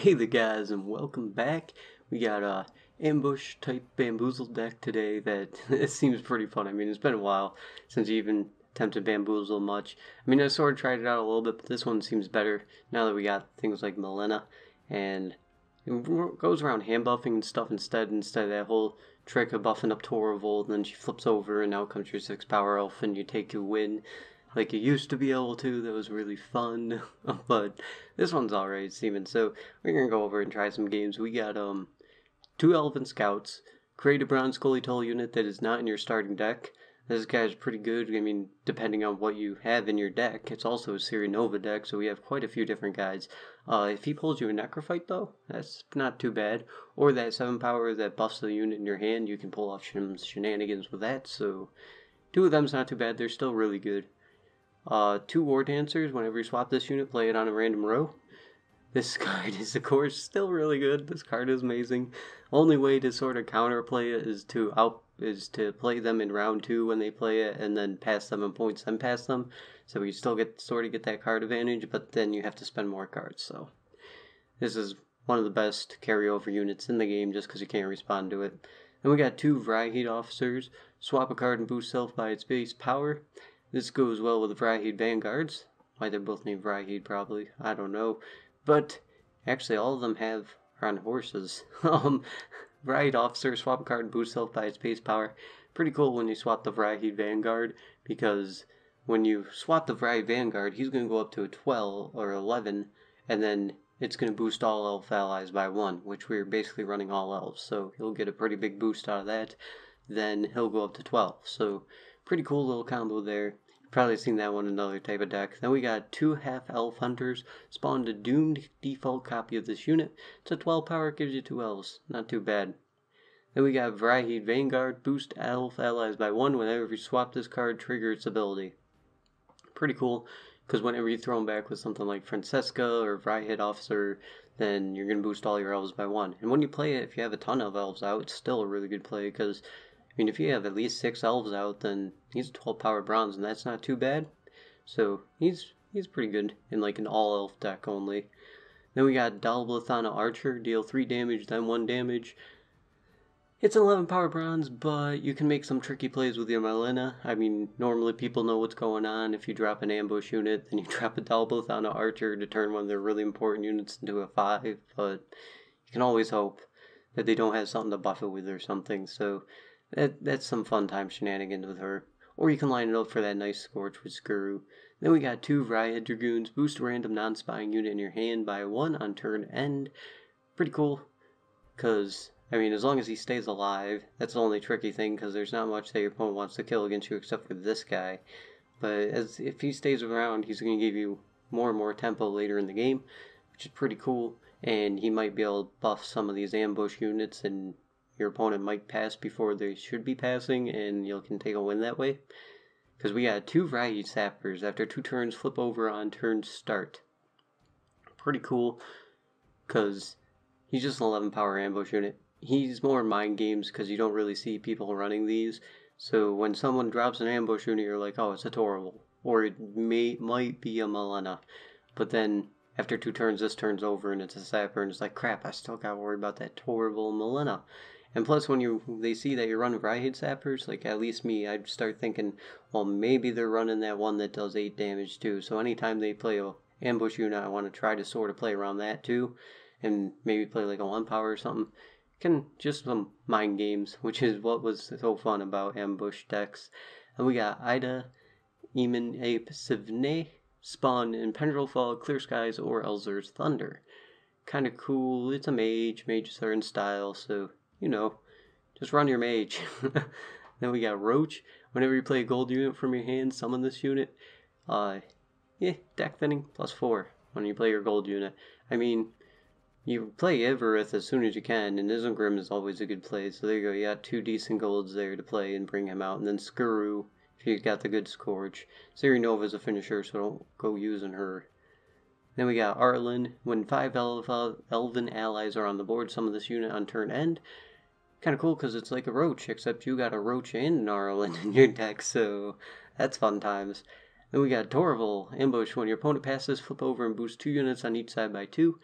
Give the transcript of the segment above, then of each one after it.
Hey the guys, and welcome back. We got a ambush type Bamboozle deck today that it seems pretty fun. I mean, it's been a while since you even attempted Bamboozle much. I mean, I sort of tried it out a little bit, but this one seems better now that we got things like Milena, and it goes around hand buffing and stuff instead of that whole trick of buffing up Torval, and then she flips over and now comes your 6 power elf and you take a win like you used to be able to. That was really fun. But this one's alright, Steven. So we're gonna go over and try some games. We got 2 Elven Scouts. Create a Bronze Scully unit that is not in your starting deck. This guy's pretty good. I mean, depending on what you have in your deck. It's also a Siri Nova deck, so we have quite a few different guys. If he pulls you a Necrophyte, though, that's not too bad. Or that 7 power that buffs the unit in your hand, you can pull off some shenanigans with that. So 2 of them's not too bad. They're still really good. 2 War Dancers. Whenever you swap this unit, play it on a random row. This card is, of course, still really good. This card is amazing. Only way to sort of counterplay it is to play them in round 2 when they play it, and then pass them in points, then pass them. So you still get that card advantage, but then you have to spend more cards. So this is one of the best carryover units in the game, just because you can't respond to it. Then we got 2 Vrihedd Officers. Swap a card and boost self by its base power. This goes well with the Vrihedd Vanguards. Why they're both named Vrihedd, probably. I don't know. But actually, all of them are on horses. Vrihedd Officer, swap a card and boost self by its base power. Pretty cool when you swap the Vrihedd Vanguard, because when you swap the Vrihedd Vanguard, he's going to go up to a 12 or 11, and then it's going to boost all elf allies by 1, which we're basically running all elves, so he'll get a pretty big boost out of that. Then he'll go up to 12, so pretty cool little combo there. You've probably seen that one in another type of deck. Then we got 2 half-elf hunters. Spawned a doomed default copy of this unit. It's a 12 power, gives you 2 elves. Not too bad. Then we got Vrihedd Vanguard. Boost elf allies by 1 whenever you swap this card, trigger its ability. Pretty cool, because whenever you throw them back with something like Francesca or Vrihedd Officer, then you're going to boost all your elves by 1. And when you play it, if you have a ton of elves out, it's still a really good play, because I mean, if you have at least 6 elves out, then he's 12 power bronze, and that's not too bad. So he's pretty good in like an all elf deck only. Then we got Dalblithana Archer, deal 3 damage, then 1 damage. It's an 11 power bronze, but you can make some tricky plays with your Milena. I mean, normally people know what's going on. If you drop an ambush unit, then you drop a Dalblithana Archer to turn one of their really important units into a 5, but you can always hope that they don't have something to buff it with or something. So that's some fun time shenanigans with her. Or you can line it up for that nice Scorch with Skuru. Then we got 2 Vrihedd Dragoons. Boost a random non-spying unit in your hand by 1 on turn end. Pretty cool. Because, I mean, as long as he stays alive, that's the only tricky thing, because there's not much that your opponent wants to kill against you except for this guy. But if he stays around, he's going to give you more and more tempo later in the game, which is pretty cool. And he might be able to buff some of these ambush units, and your opponent might pass before they should be passing, and you can take a win that way. Because we got 2 Vrihedd Sappers. After 2 turns, flip over on turn start. Pretty cool, because he's just an 11 power ambush unit. He's more mind games, because you don't really see people running these. So when someone drops an ambush unit, you're like, oh, it's a Torval. Or it might be a Milena. But then after 2 turns, this turns over, and it's a Sapper, and it's like, crap, I still gotta worry about that Torval Milena. And plus, when they see that you're running Vrihedd Sappers, like at least me, I'd start thinking, well, maybe they're running that one that does 8 damage too. So anytime they play a ambush unit, I want to try to sort of play around that too, and maybe play like a 1 power or something. Just some mind games, which is what was so fun about ambush decks. And we got Ida, Eamon Ape Sivne, spawn in Pendrell Fall, Clear Skies, or Elzer's Thunder. Kind of cool. It's a mage. Mages are in style, so you know, just run your mage. Then we got Roach. Whenever you play a gold unit from your hand, summon this unit. Deck thinning +4 when you play your gold unit. I mean, you play Ivarith as soon as you can, and Isengrim is always a good play. So there you go. You got 2 decent golds there to play and bring him out. And then Skuru, if you got the good Scourge. Siri Nova's a finisher, so don't go using her. Then we got Arlen. When 5 Elven allies are on the board, summon this unit on turn end. Kind of cool, because it's like a Roach, except you got a Roach and an Arlen in your deck, so that's fun times. Then we got Torval. Ambush. When your opponent passes, flip over and boost 2 units on each side by 2.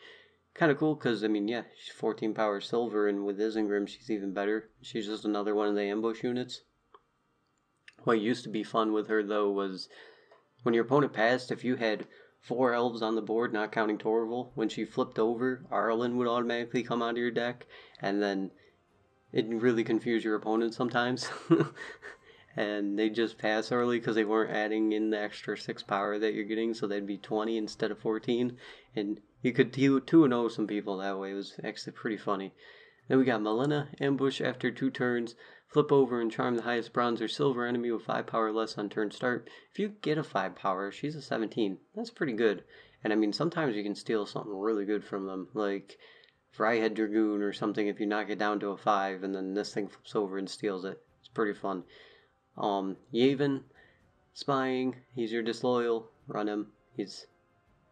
kind of cool because, I mean, yeah, she's 14 power silver, and with Isengrim, she's even better. She's just another one of the ambush units. What used to be fun with her, though, was when your opponent passed, if you had 4 elves on the board, not counting Torval, when she flipped over, Arlen would automatically come onto your deck, and then it really confused your opponent sometimes. And they just pass early because they weren't adding in the extra 6 power that you're getting, so they'd be 20 instead of 14. And you could 2-0 some people that way. It was actually pretty funny. Then we got Melina, ambush after 2 turns, flip over and charm the highest bronze or silver enemy with 5 power less on turn start. If you get a 5 power, she's a 17. That's pretty good. And I mean, sometimes you can steal something really good from them, like Fryhead Dragoon or something if you knock it down to a 5 and then this thing flips over and steals it. It's pretty fun. Yavin, spying, he's your disloyal, run him, he's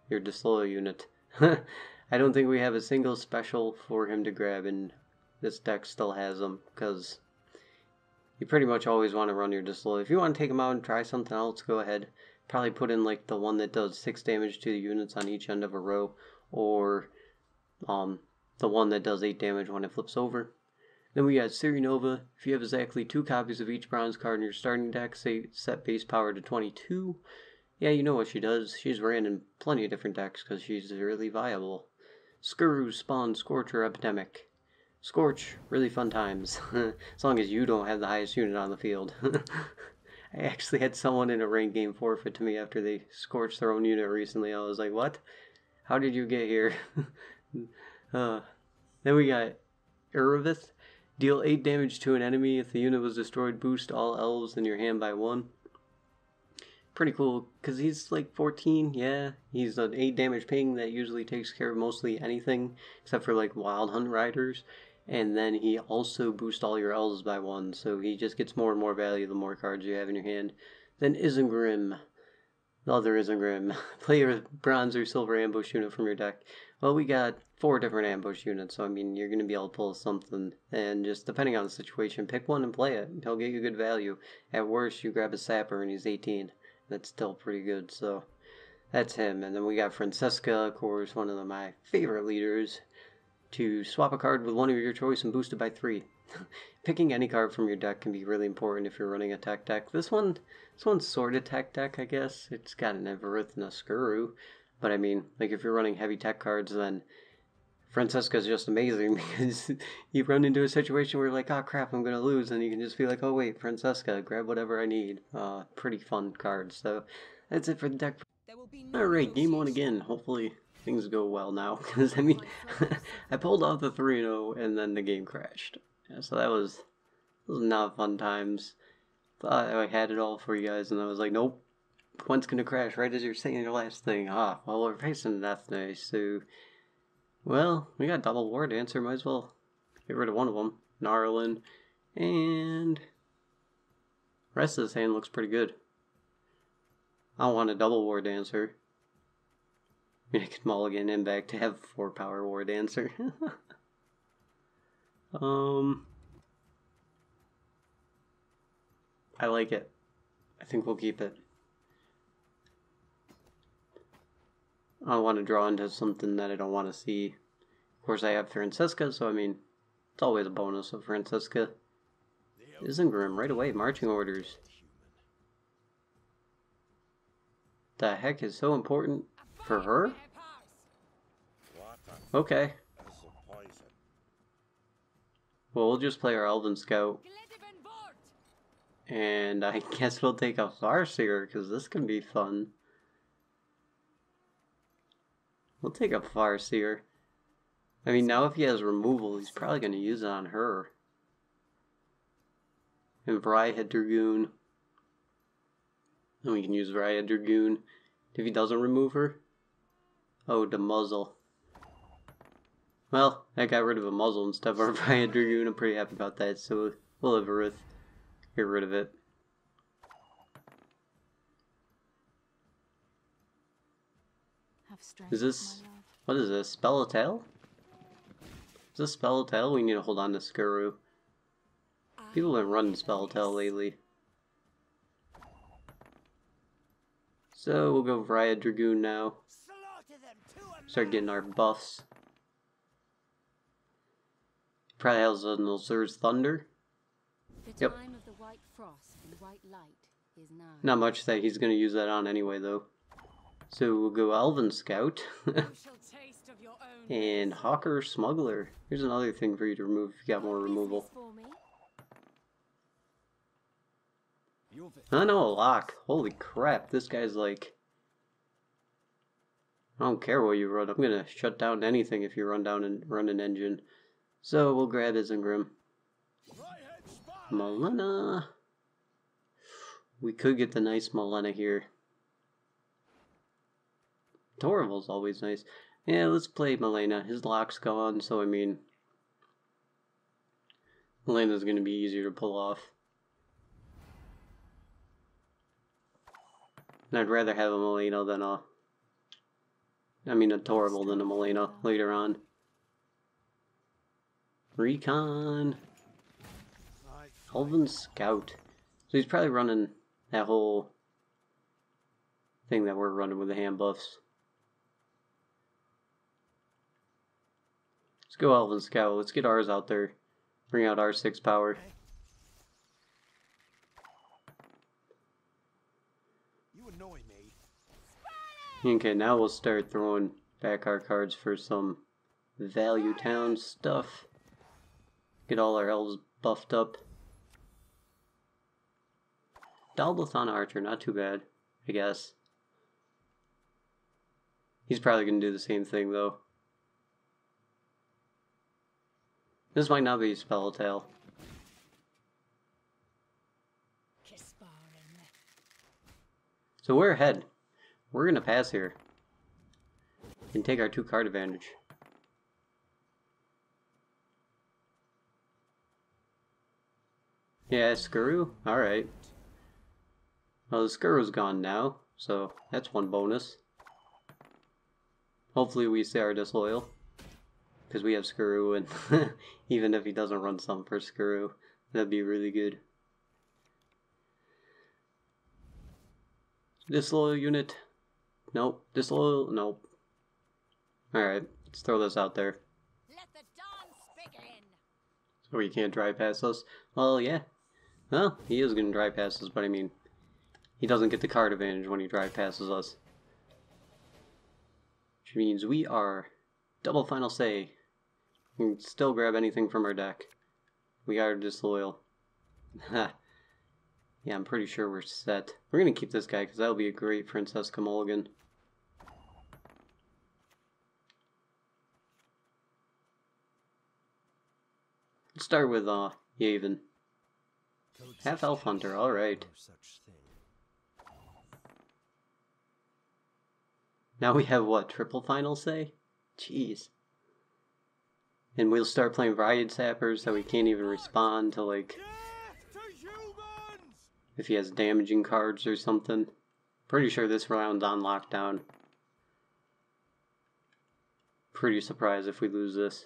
your disloyal unit. I don't think we have a single special for him to grab, and this deck still has them, because you pretty much always want to run your disloyal. If you want to take him out and try something else, go ahead. Probably put in like the one that does 6 damage to the units on each end of a row, or the one that does 8 damage when it flips over. Then we got Sirinova. If you have exactly 2 copies of each bronze card in your starting deck, say set base power to 22. Yeah, you know what she does. She's ran in plenty of different decks because she's really viable. Skuru, Spawn, Scorcher, Epidemic. Scorch, really fun times. As long as you don't have the highest unit on the field. I actually had someone in a ranked game forfeit to me after they scorched their own unit recently. I was like, what? How did you get here? Then we got Erebus. Deal 8 damage to an enemy. If the unit was destroyed, boost all elves in your hand by 1. Pretty cool, because he's like 14, yeah. He's an 8 damage ping that usually takes care of mostly anything, except for like Wild Hunt Riders. And then he also boosts all your elves by 1, so he just gets more and more value the more cards you have in your hand. Then Isengrim. The other Isengrim. Play your bronze or silver ambush unit from your deck. Well, we got 4 different ambush units, so I mean, you're going to be able to pull something. And just depending on the situation, pick one and play it. He'll get you good value. At worst, you grab a Sapper and he's 18. That's still pretty good, so that's him. And then we got Francesca, of course, one of my favorite leaders. To swap a card with one of your choice and boost it by 3. Picking any card from your deck can be really important if you're running a tech deck. This one's sort of tech deck, I guess. It's got an Everith and a Skuru. But I mean, like if you're running heavy tech cards, then Francesca's just amazing because you run into a situation where you're like, oh crap, I'm going to lose. And you can just be like, oh wait, Francesca, grab whatever I need. Pretty fun card. So that's it for the deck. Alright, game 1 again. Hopefully things go well now, because I mean, I pulled off the 3-0 and then the game crashed. Yeah, so that was not fun times. Thought I had it all for you guys, and I was like, nope, Gwent's gonna crash right as you're saying your last thing. Well, we're facing Death Day, so, well, we got double War Dancer, might as well get rid of one of them. Gnarlin, and rest of this hand looks pretty good. I don't want a double War Dancer. I mean, I could mulligan him back to have 4 power War Dancer. I like it. I think we'll keep it. I don't want to draw into something that I don't want to see. Of course, I have Francesca, so I mean, it's always a bonus of Francesca. Isengrim, right away, marching orders. The heck is so important for her? Okay. Well, we'll just play our Elven Scout. And I guess we'll take a Farseer, because this can be fun. We'll take a Farseer. I mean, now if he has removal, he's probably going to use it on her. And Fryhead Dragoon. And we can use Fryhead Dragoon if he doesn't remove her. Oh, the muzzle. Well, I got rid of a muzzle instead of our Fryhead Dragoon. I'm pretty happy about that, so we'll live with. Get rid of it. Is this... What is this? Spell a Tail? Is this Spell a Tail? We need to hold on to Skuru. People have been running Spell a Tail lately. So we'll go Fryhead Dragoon now. Start getting our buffs. Probably has an Azur's Thunder. The time of the white frost and white light is nigh. Not much that he's going to use that on anyway, though. So we'll go Elven Scout. You shall taste of your own And Hawker Smuggler. Here's another thing for you to remove if you got more removal. for me. I know a lock. Holy crap, this guy's like... I don't care what you run. I'm gonna shut down anything if you run down and run an engine. So we'll grab Isengrim. Malena. We could get the nice Malena here. Torval's always nice. Yeah, let's play Malena. His lock's gone, so I mean... Malena's gonna be easier to pull off. And I'd rather have a Malena than a... I mean a Torval than a Malena later on. Recon. Elven Scout. So he's probably running that whole thing that we're running with the hand buffs. Let's go Elven Scout. Let's get ours out there. Bring out our 6 power. You annoy me. Okay, now we'll start throwing back our cards for some value town stuff. Get all our elves buffed up. Dalbathon Archer, not too bad, I guess. He's probably going to do the same thing, though. This might not be Spelltail. So we're ahead. We're going to pass here. And take our 2 card advantage. Yeah, Skuru? Alright. Well, the Skuru's gone now, so that's one bonus. Hopefully we stay our disloyal. Because we have Skuru, and even if he doesn't run some for Skuru, that'd be really good. Disloyal unit. Nope. Disloyal. Nope. Alright, let's throw this out there. Let the dance begin. So he can't drive past us. Well, yeah. Well, he is going to drive past us, but I mean, he doesn't get the card advantage when he drive passes us. Which means we are double final say. We can still grab anything from our deck. We are disloyal. Ha. Yeah, I'm pretty sure we're set. We're going to keep this guy because that'll be a great Princess Mulligan. Let's start with Yavin. Half Elf Hunter, alright. Now we have what, triple final say? Jeez. And we'll start playing Riot Sappers so we can't even respond to like... if he has damaging cards or something. Pretty sure this round's on lockdown. Pretty surprised if we lose this.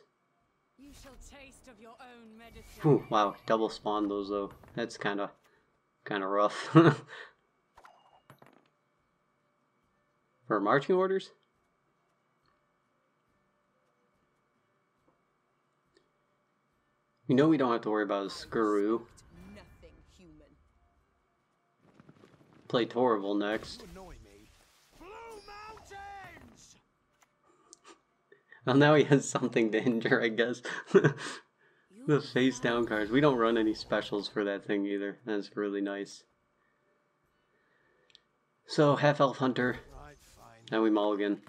You shall taste of your own medicine. Whew, wow, double spawn those though. That's kinda rough. For marching orders? We know we don't have to worry about a Skuru. Nothing human. Play Torval next. You annoy me. Blue Mountains! Well, now he has something to injure, I guess. The face down cards. We don't run any specials for that thing either. That's really nice. So, half Elf Hunter. Right, fine. Now we mulligan.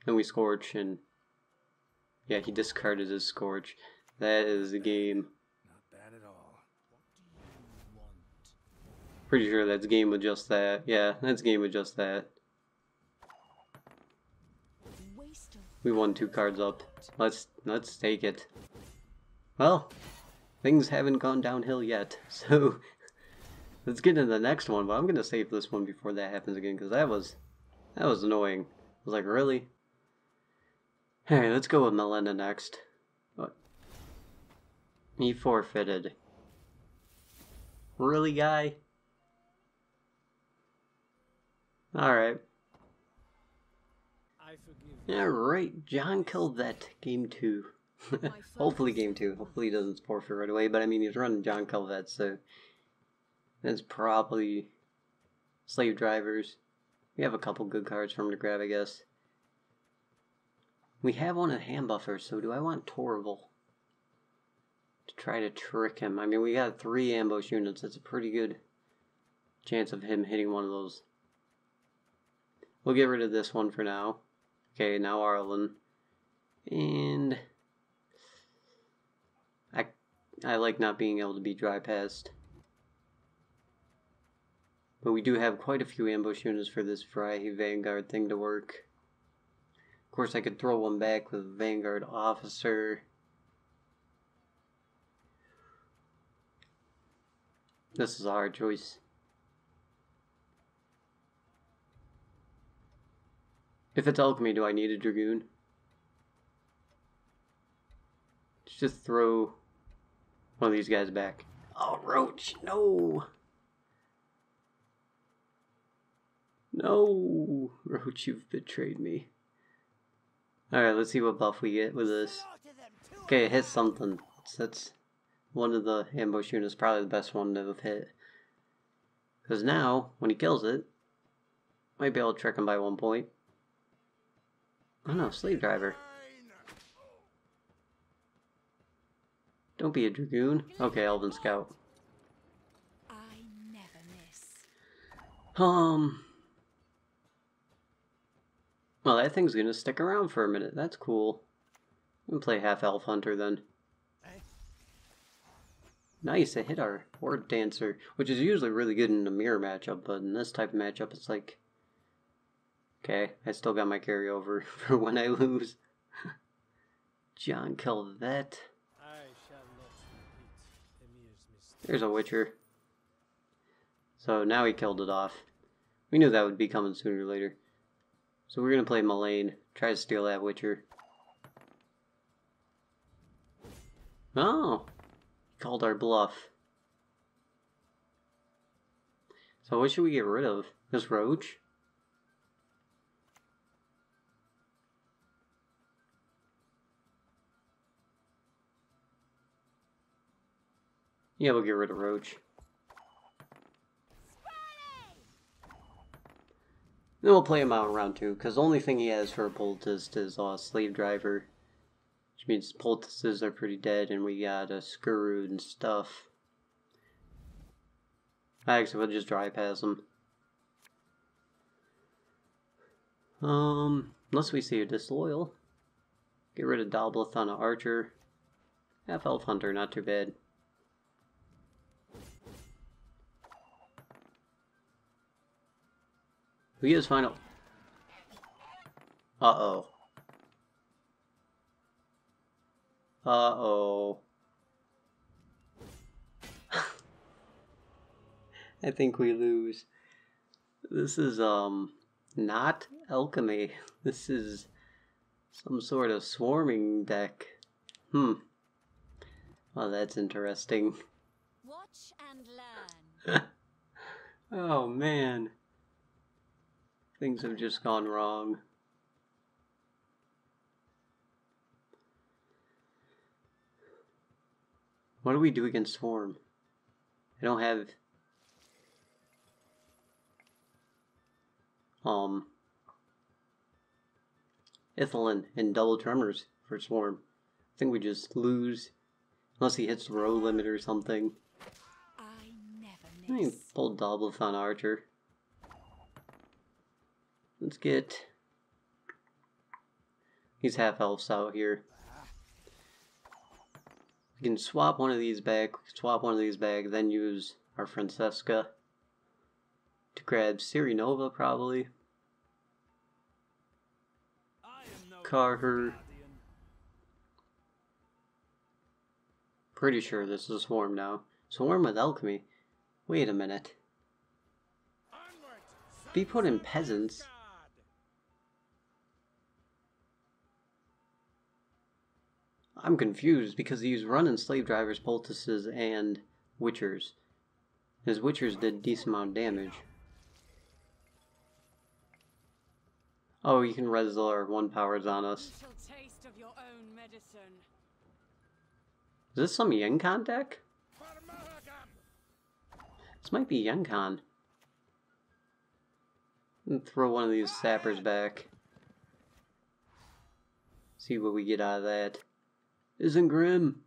Then we Scorch, and... yeah, he discarded his Scorch. That is the game. Not bad at all. What do you want? Pretty sure that's game with just that. Yeah, that's game with just that. Waste of We won 2 cards up. Let's take it. Well, things haven't gone downhill yet, so let's get into the next one. But I'm gonna save this one before that happens again because that was annoying. I was like, really? Hey, let's go with Malena next. What? He forfeited. Really, guy? Alright. I forgive you. Alright, John Calvet, game 2. Hopefully game 2. Hopefully he doesn't forfeit right away. But I mean, he's running John Calvet, so that's probably slave drivers. We have a couple good cards for him to grab, I guess. We have one at hand buffer, so do I want Torval to try to trick him? I mean, we got 3 ambush units. That's a pretty good chance of him hitting one of those. We'll get rid of this one for now. Okay, now Arlen. And I like not being able to be dry past. But we do have quite a few ambush units for this Fry Vanguard thing to work. Of course, I could throw one back with Vanguard Officer. This is a hard choice. If it's alchemy, do I need a Dragoon? Let's just throw one of these guys back. Oh, Roach, no! No! Roach, you've betrayed me. Alright, let's see what buff we get with this. Okay, it hits something. That's one of the ambush units, probably the best one to have hit. Because now, when he kills it, might be able to trick him by 1 point. Oh no, slave driver. Don't be a Dragoon. Okay, Elven Scout. I never miss. Well, that thing's gonna stick around for a minute. That's cool. We can play half Elf Hunter then. Nice, I hit our Horde Dancer, which is usually really good in a mirror matchup, but in this type of matchup, it's like, okay, I still got my carryover for when I lose. John Calvet. There's a Witcher. So now he killed it off. We knew that would be coming sooner or later. So we're gonna play Mullane, try to steal that Witcher. Oh! Called our bluff. So what should we get rid of? This Roach? Yeah, we'll get rid of Roach. Then we'll play him out in round 2, because the only thing he has for a poultist is Slave Driver. Which means poultices are pretty dead, and we got a Skurud and stuff. Actually, we'll just dry pass him. Unless we see a Disloyal. Get rid of Dobleth on an Archer. Half Elf Hunter, not too bad. Who is final? Uh-oh. Uh-oh. I think we lose. This is, not alchemy. This is some sort of swarming deck. Well, that's interesting. Watch and learn. Oh, man. Things have just gone wrong. What do we do against Swarm? I don't have... Ithilin and double tremors for Swarm. I think we just lose. Unless he hits the row limit or something. I never I mean, miss. pull Dobleth on Archer. Let's get... These half-elves out here. We can swap one of these back, then use our Francesca to grab Sirinova, probably. Carher. Pretty sure this is Swarm now. Swarm with Alchemy. Wait a minute. Be put in Peasants. I'm confused because he's running Slave Drivers, Poultices, and Witchers. His Witchers did a decent amount of damage. Oh, you can res our 1 powers on us. You shall taste of your own medicine. Is this some Yenkon deck? This might be Yenkon. Throw one of these sappers back. See what we get out of that. Isn't Grim.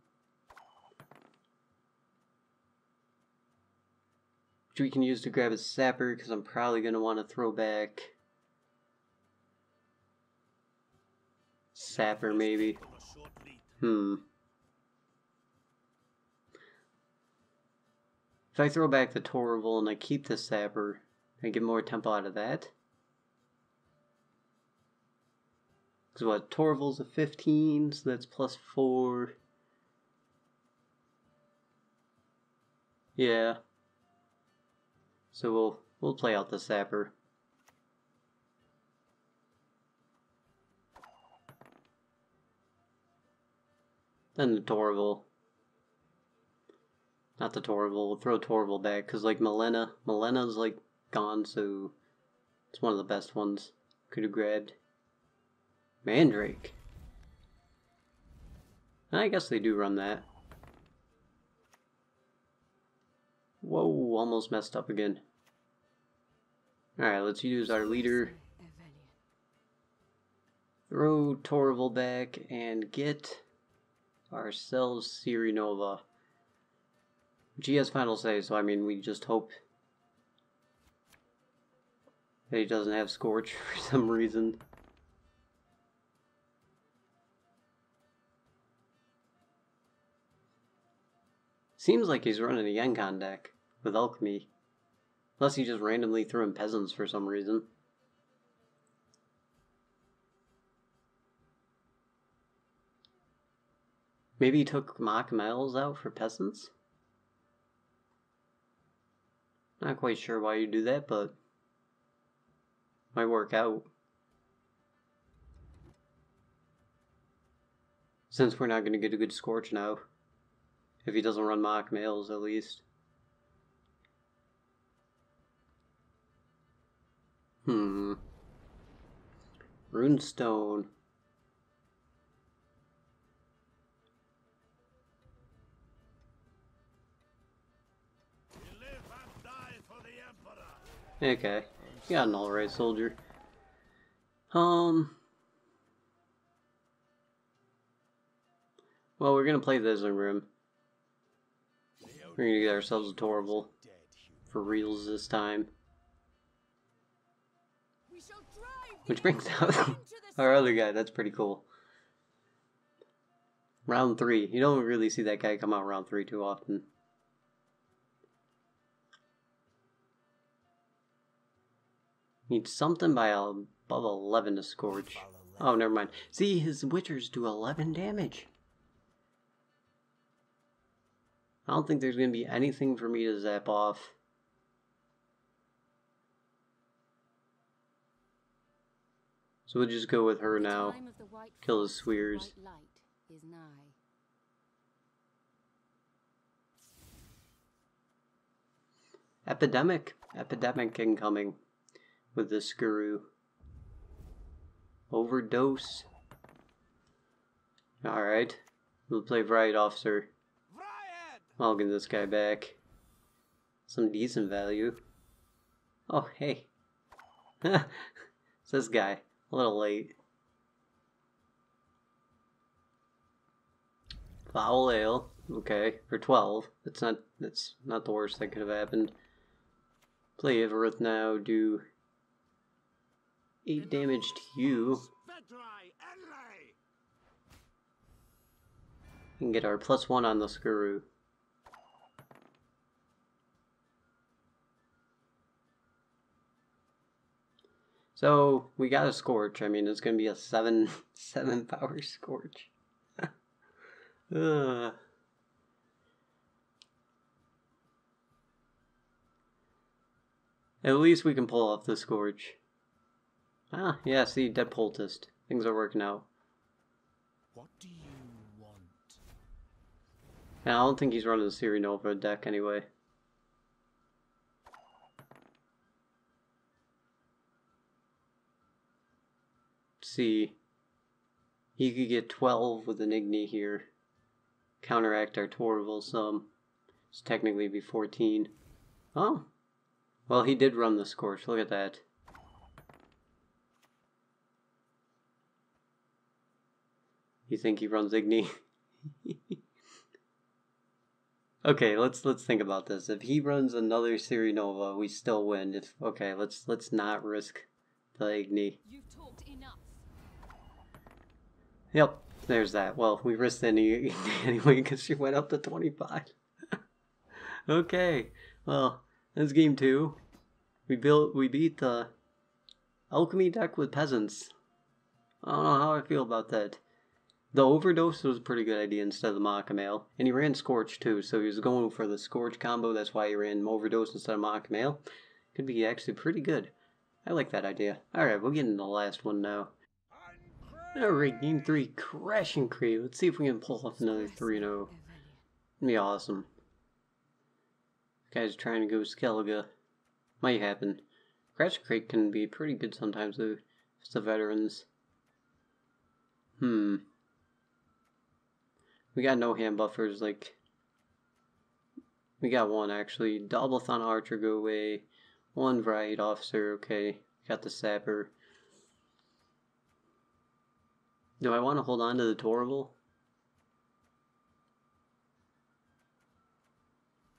Which we can use to grab a sapper, because I'm probably going to want to throw back sapper maybe. If I throw back the Torval and I keep the sapper, I get more tempo out of that. Because what, Torval's a 15, so that's plus 4. Yeah. So we'll play out the sapper. Then the Torval. Not the Torval, we'll throw Torval back, because like Malena's like gone, so it's one of the best ones. Could have grabbed. Mandrake. I guess they do run that. Whoa, almost messed up again. Alright, let's use our leader. Throw Torval back and get ourselves Sirinova. She has final say, so I mean, we just hope that he doesn't have Scorch for some reason. Seems like he's running a Yenkon deck with Alchemy. Unless he just randomly threw in Peasants for some reason. Maybe he took Mock Metals out for Peasants? Not quite sure why you do that, but might work out. Since we're not going to get a good Scorch now. If he doesn't run Mock Males, at least. Runestone. Okay. You got an alright soldier. Well, we're gonna play this in room. We're gonna get ourselves a Torval. For reals this time. Which brings out our other guy, that's pretty cool. Round 3. You don't really see that guy come out round 3 too often. Needs something by above 11 to Scorch. Oh, never mind. See, his Witchers do 11 damage. I don't think there's going to be anything for me to zap off. So we'll just go with her now. Kill the Swears. Epidemic incoming with this Skuru. Overdose. Alright. We'll play Riot Officer. I'll get this guy back. Some decent value. Oh, hey. It's this guy. A little late. Foul Ale. Okay, for 12. That's not the worst that could have happened. Play Everett now, do 8 damage to you. And get our +1 on the Skuru. So we got a Scorch. I mean, it's gonna be a 7 power Scorch. At least we can pull off the Scorch. Ah, yeah, see, Dead Poultist. Things are working out. What do you want? And I don't think he's running the Sirinova deck anyway. Let's see. He could get 12 with an Igni here. counteract our Torval some. It's technically be 14. Oh. Well, he did run the Scorch. Look at that. You think he runs Igni? Okay, let's think about this. If he runs another Nova, we still win. Let's not risk the Igni. You've talked enough. Yep, there's that. Well, we risked any anyway because she went up to 25. Okay, well, that's game 2. We beat the alchemy deck with peasants. I don't know how I feel about that. The overdose was a pretty good idea instead of the Makamale. And he ran Scorch too, so he was going for the Scorch combo. That's why he ran overdose instead of Makamale. Could be actually pretty good. I like that idea. Alright, we'll get into the last one now. Alright, game 3, Crash and Crate. Let's see if we can pull off another 3-0. It'd be awesome. This guy's trying to go Skellige. Might happen. Crash and Crate can be pretty good sometimes though. It's the veterans. We got no hand buffers, like... We got one, actually. Double-thon Archer, go away. One Varied Officer, okay. Got the Sapper. Do I want to hold on to the Torval?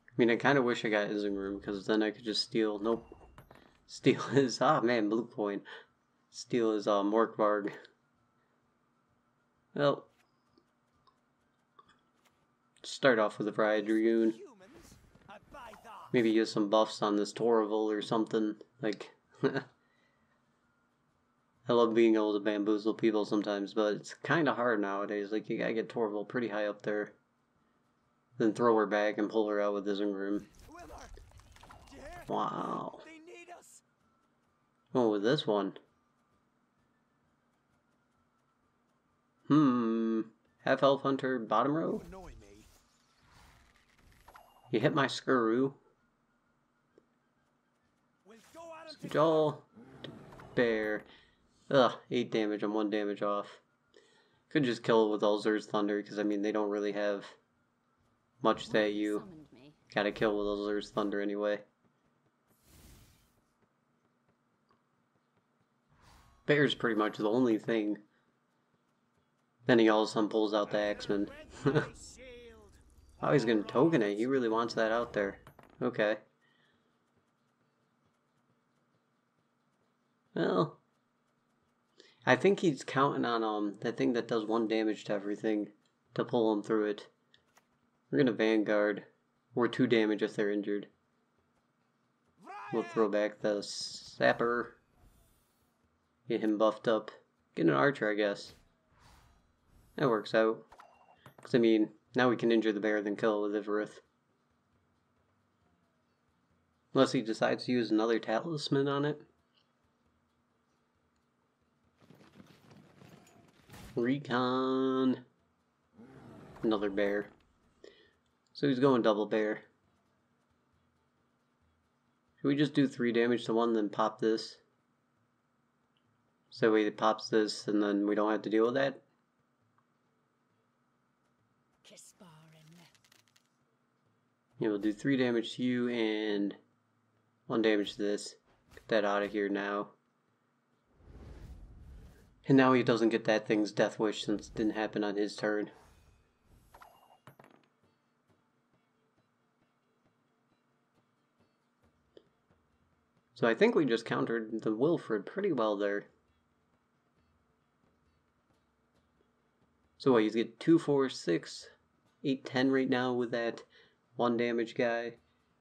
I mean, I kind of wish I got Isengrim, because then I could just steal... Nope. Steal his... Ah, man, blue coin. Steal his, Morkvarg. Well... Start off with a Varied Dragoon. Maybe use some buffs on this Torval or something. Like, I love being able to bamboozle people sometimes, but it's kind of hard nowadays. Like, you gotta get Torval pretty high up there. Then throw her back and pull her out with Isengrim. Wow. Oh, with this one. Half Elf Hunter, bottom row? You hit my Skuru. Jaw. Bear. Ugh, 8 damage. I'm 1 damage off. Could just kill it with Ulzur's Thunder, because I mean, they don't really have much that you gotta kill with Ulzur's Thunder anyway. Bear's pretty much the only thing. Then he all of a sudden pulls out the Axeman. Oh, he's gonna token it. He really wants that out there. Okay. Well, I think he's counting on that thing that does 1 damage to everything to pull him through it. We're gonna Vanguard. Or 2 damage if they're injured. We'll throw back the Sapper. Get him buffed up. Get an Archer, I guess. That works out. Because, I mean, now we can injure the bear than kill it with Ivarith. Unless he decides to use another talisman on it. Recon. Another bear. So he's going double bear. Should we just do 3 damage to one, then pop this? So he pops this, and then we don't have to deal with that? Yeah, we'll do 3 damage to you, and 1 damage to this. Get that out of here now. And now he doesn't get that thing's Death Wish, since it didn't happen on his turn. So I think we just countered the Wilfred pretty well there. So what, he's get 2, 4, 6, 8, 10 right now with that 1 damage guy.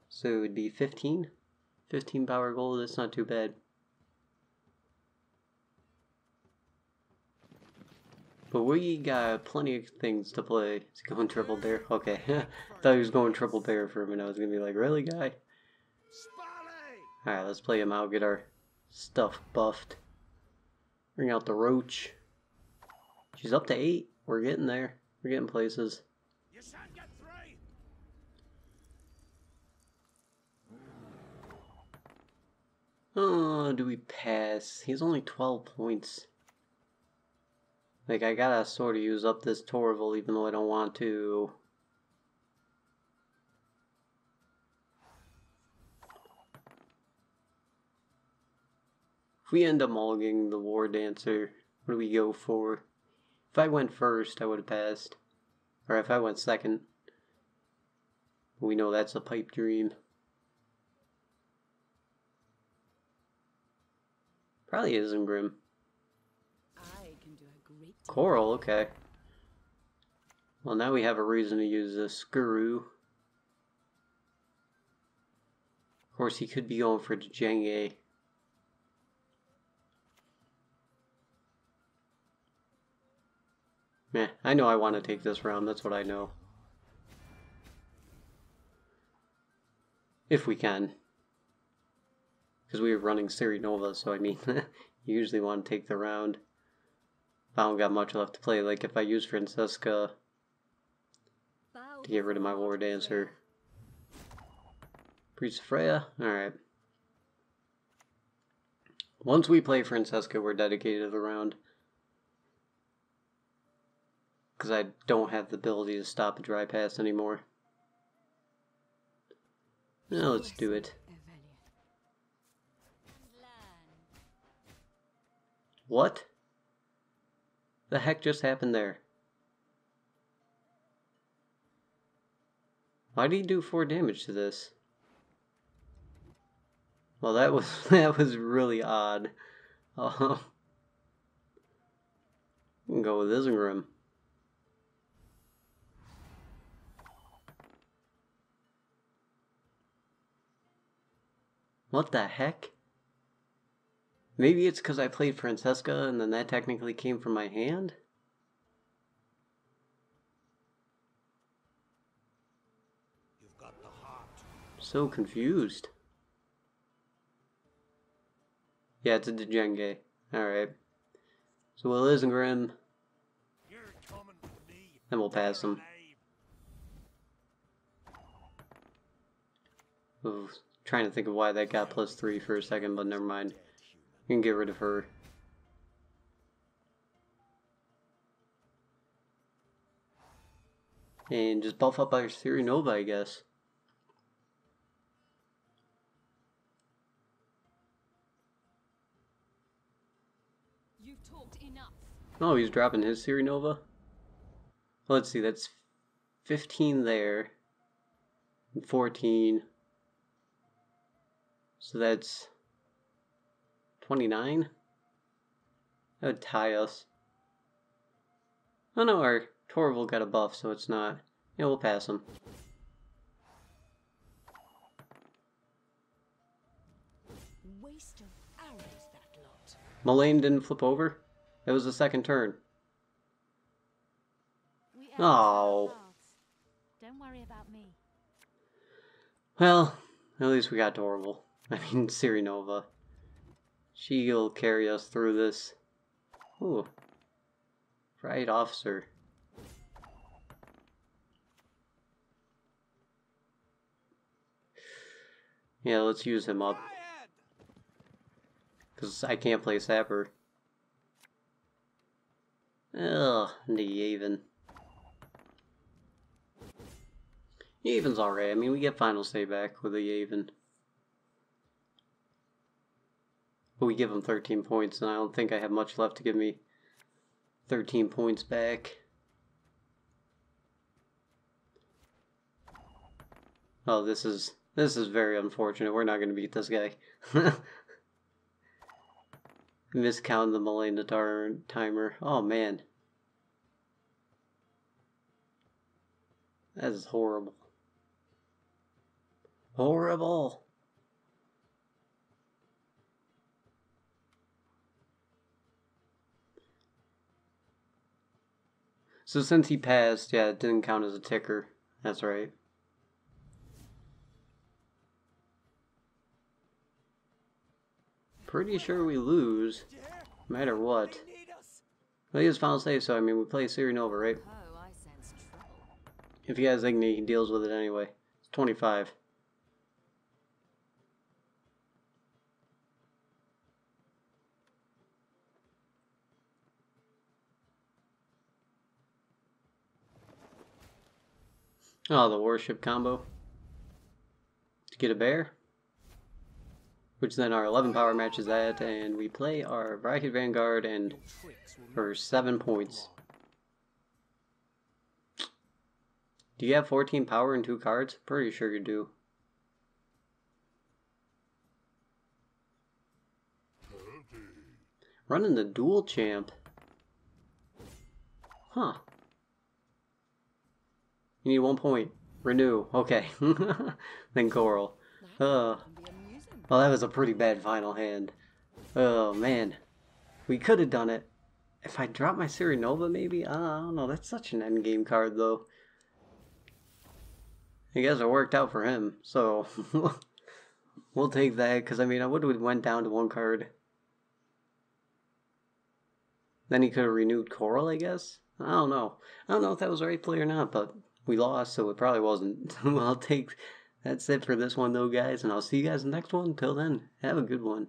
So it would be 15? 15 power gold, that's not too bad. But we got plenty of things to play. Is he going triple bear? Okay. Thought he was going triple bear for a minute. I was gonna be like, really, guy? Alright, let's play him out, get our stuff buffed. Bring out the Roach. She's up to 8. We're getting there. We're getting places. Oh, do we pass? He's only 12 points. Like, I gotta sort of use up this Torval even though I don't want to. If we end up mulliganing the War Dancer, what do we go for? If I went first, I would have passed. Or if I went second. We know that's a pipe dream. Probably Isengrim. I can do a great deal. Coral, okay. Well, now we have a reason to use the Skuru. Of course, he could be going for the Jenge. Meh, I know I want to take this round, that's what I know. If we can. Because we were running Siri Nova, so I mean, you usually want to take the round. I don't got much left to play, like if I use Francesca to get rid of my War Dancer. Priest of Freya? Alright. Once we play Francesca, we're dedicated to the round. Because I don't have the ability to stop a dry pass anymore. Now let's do it. What? The heck just happened there? Why did he do 4 damage to this? Well, that was really odd. We can go with Isengrim. What the heck? Maybe it's because I played Francesca and then that technically came from my hand? You've got the heart. So confused. Yeah, it's a Djenge. Alright. So we'll Isengrim, You're coming for me. then we'll pass him. Ooh, trying to think of why that got +3 for a second, but never mind. You can get rid of her. And just buff up our Siri Nova, I guess. You've talked enough. Oh, he's dropping his Siri Nova? Let's see, that's 15 there. And 14. So that's 29? That would tie us. Oh no, our Torval got a buff, so it's not. Yeah, we'll pass him. Waste of arrows, that lot. Mullane didn't flip over? That was the second turn. We Oh. Don't worry about me. Well, at least we got Torval. I mean, Siri Nova. She'll carry us through this. Ooh. Right, officer. Yeah, let's use him up. Because I can't play Sapper. Ugh, the Yavin. Yaven's alright. I mean, we get final say back with the Yavin. But we give him 13 points, and I don't think I have much left to give me 13 points back. Oh, this is very unfortunate. We're not going to beat this guy. Miscounted the Mullane timer. Oh, man. That is horrible. Horrible! So since he passed, yeah, it didn't count as a ticker. That's right. Pretty sure we lose, no matter what. Well, he has final say, so I mean, we play Siri Nova, right? Oh, I sense trouble. If he has Igni, he deals with it anyway. It's 25. Oh, the warship combo. To get a bear? which then our 11 power matches that, and we play our Rocket Vanguard and Your tricks will for not 7 points. Do you have 14 power and 2 cards? Pretty sure you do. Running the dual champ. Huh. You need 1 point. Renew. Okay. Then Coral. That can be amusing. Well, that was a pretty bad final hand. Oh, man. We could have done it. If I dropped my Nova, maybe? I don't know. That's such an endgame card, though. I guess it worked out for him. So, we'll take that. Because, I mean, I would have went down to 1 card. Then he could have renewed Coral, I guess? I don't know. I don't know if that was the right play or not, but we lost, so it probably wasn't. Well, I'll take... That's it for this one, though, guys, and I'll see you guys in the next one. Until then, have a good one.